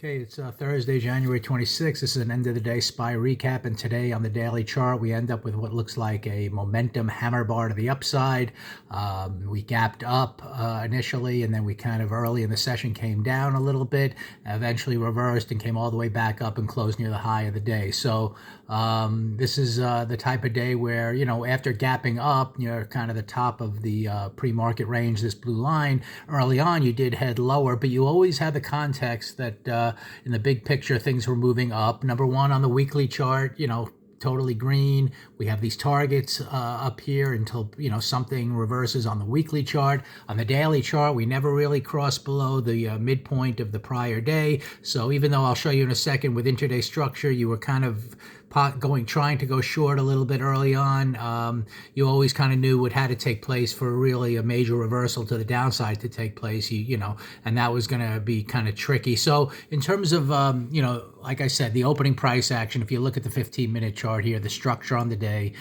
Okay, it's Thursday, January 26th. This is an end of the day SPY recap, and today on the daily chart, we end up with what looks like a momentum hammer bar to the upside. We gapped up initially, and then we kind of early in the session came down a little bit, eventually reversed and came all the way back up and closed near the high of the day. So this is the type of day where, after gapping up, kind of the top of the pre-market range, this blue line, early on you did head lower, but you always had the context that in the big picture, things were moving up. Number one, on the weekly chart, totally green. We have these targets up here until, something reverses on the weekly chart. On the daily chart, we never really crossed below the midpoint of the prior day. So even though I'll show you in a second with intraday structure, you were kind of trying to go short a little bit early on. You always kind of knew what had to take place for really a major reversal to the downside to take place, and that was going to be kind of tricky. So in terms of, like I said, the opening price action, if you look at the 15-minute chart here, the structure on the day,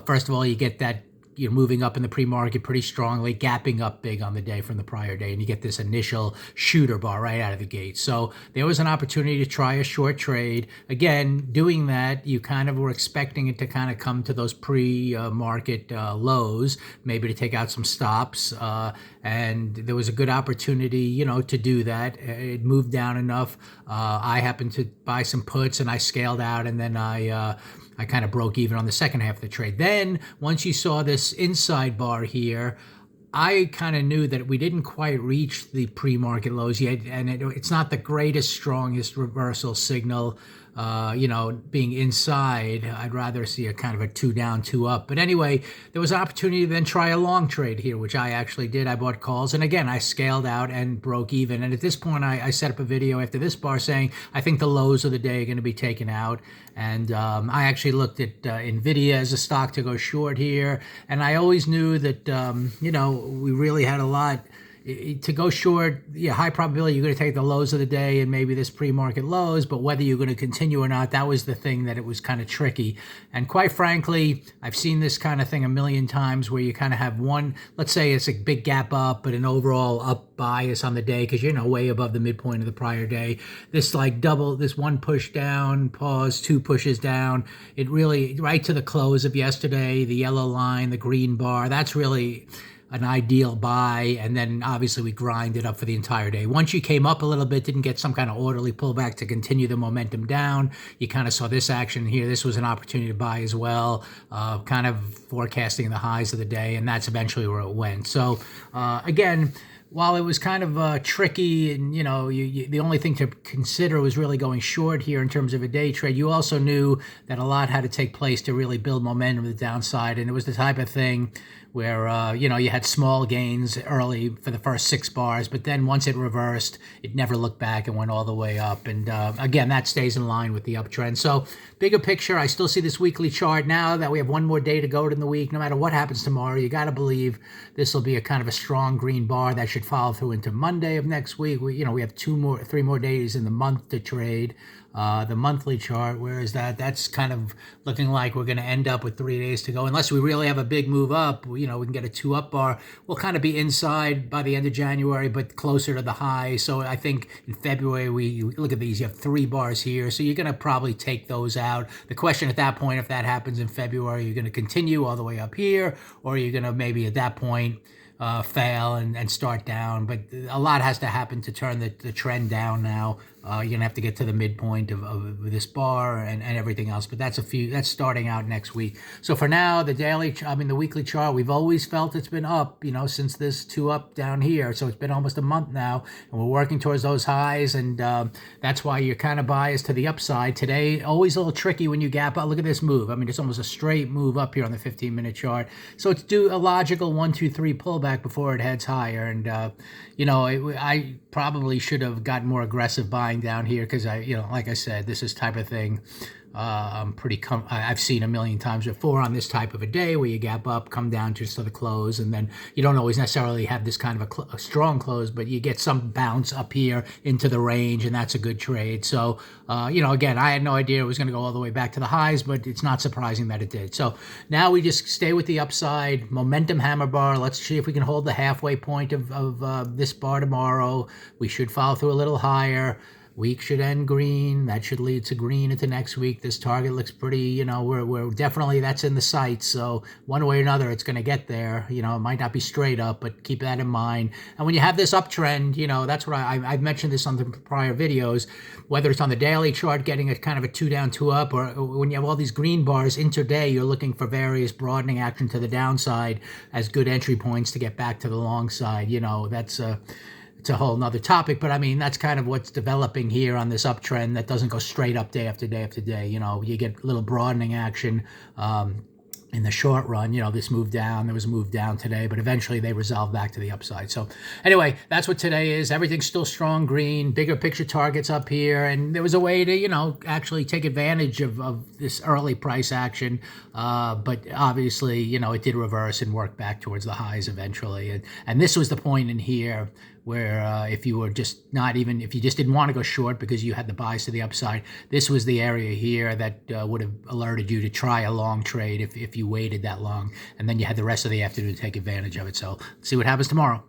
first of all, you get that you're moving up in the pre-market pretty strongly, gapping up big on the day from the prior day, and you get this initial shooter bar right out of the gate. So there was an opportunity to try a short trade. Again, doing that, you kind of were expecting it to kind of come to those pre-market lows, maybe to take out some stops, and there was a good opportunity, to do that. It moved down enough. I happened to buy some puts, and I scaled out, and then I kind of broke even on the second half of the trade. Then, once you saw this inside bar here, I kind of knew that we didn't quite reach the pre-market lows yet, and it's not the greatest, strongest reversal signal. Being inside, I'd rather see a kind of a 2 down, 2 up. But anyway, there was an opportunity to then try a long trade here, which I actually did. I bought calls, and again, I scaled out and broke even. And at this point, I set up a video after this bar saying, I think the lows of the day are going to be taken out. And I actually looked at NVIDIA as a stock to go short here. And I always knew that, we really had a lot to go short. High probability you're going to take the lows of the day and maybe this pre-market lows, but whether you're going to continue or not, that was the thing that it was kind of tricky. And quite frankly, I've seen this kind of thing a million times where you kind of have one, let's say it's a big gap up, but an overall up bias on the day because you're way above the midpoint of the prior day. This this one push down, pause, two pushes down. It really, right to the close of yesterday, the yellow line, the green bar, that's really an ideal buy, and then obviously we grinded up for the entire day. Once you came up a little bit, didn't get some kind of orderly pullback to continue the momentum down, you kind of saw this action here. This was an opportunity to buy as well, kind of forecasting the highs of the day, and that's eventually where it went. So again, while it was kind of tricky, and the only thing to consider was really going short here in terms of a day trade, you also knew that a lot had to take place to really build momentum to the downside, and it was the type of thing where you had small gains early for the first 6 bars, but then once it reversed, it never looked back and went all the way up. And again, that stays in line with the uptrend. So bigger picture, I still see this weekly chart now that we have one more day to go in the week. No matter what happens tomorrow, you got to believe this will be a kind of a strong green bar that should follow through into Monday of next week. We have 3 more days in the month to trade. The monthly chart, where is that? That's kind of looking like we're going to end up with 3 days to go. Unless we really have a big move up, we can get a 2 up bar. We'll kind of be inside by the end of January, but closer to the high. So I think in February, we look at these, you have 3 bars here. So you're going to probably take those out. The question at that point, if that happens in February, you're going to continue all the way up here, or you're going to maybe at that point fail and start down. But a lot has to happen to turn the trend down now. You're going to have to get to the midpoint of this bar and everything else. But that's starting out next week. So for now, the weekly chart, we've always felt it's been up, since this 2 up down here. So it's been almost a month now, and we're working towards those highs. And that's why you're kind of biased to the upside. Today, always a little tricky when you gap up. Look at this move. It's almost a straight move up here on the 15-minute chart. So it's a logical 1, 2, 3 pullback before it heads higher. And, I probably should have gotten more aggressive buying down here because like I said, this is type of thing I've seen a million times before on this type of a day where you gap up, come down just to the close, and then you don't always necessarily have this kind of a strong close, but you get some bounce up here into the range, and that's a good trade. So, again, I had no idea it was going to go all the way back to the highs, but it's not surprising that it did. So now we just stay with the upside, momentum hammer bar. Let's see if we can hold the halfway point of this bar tomorrow. We should follow through a little higher. Week should end green. That should lead to green into next week. This target looks pretty, we're definitely, that's in the sights. So one way or another, it's going to get there. It might not be straight up, but keep that in mind. And when you have this uptrend, that's what I've mentioned this on the prior videos, whether it's on the daily chart, getting a kind of a 2 down, 2 up, or when you have all these green bars intraday, you're looking for various broadening action to the downside as good entry points to get back to the long side. It's a whole nother topic, but I mean, that's kind of what's developing here on this uptrend that doesn't go straight up day after day after day. You get a little broadening action in the short run. This move down, there was a move down today, but eventually they resolve back to the upside. So anyway, that's what today is. Everything's still strong green, bigger picture targets up here. And there was a way to, actually take advantage of this early price action. But obviously, it did reverse and work back towards the highs eventually. And this was the point in here where if you just didn't want to go short because you had the bias to the upside, this was the area here that would have alerted you to try a long trade if you waited that long, and then you had the rest of the afternoon to take advantage of it. So let's see what happens tomorrow.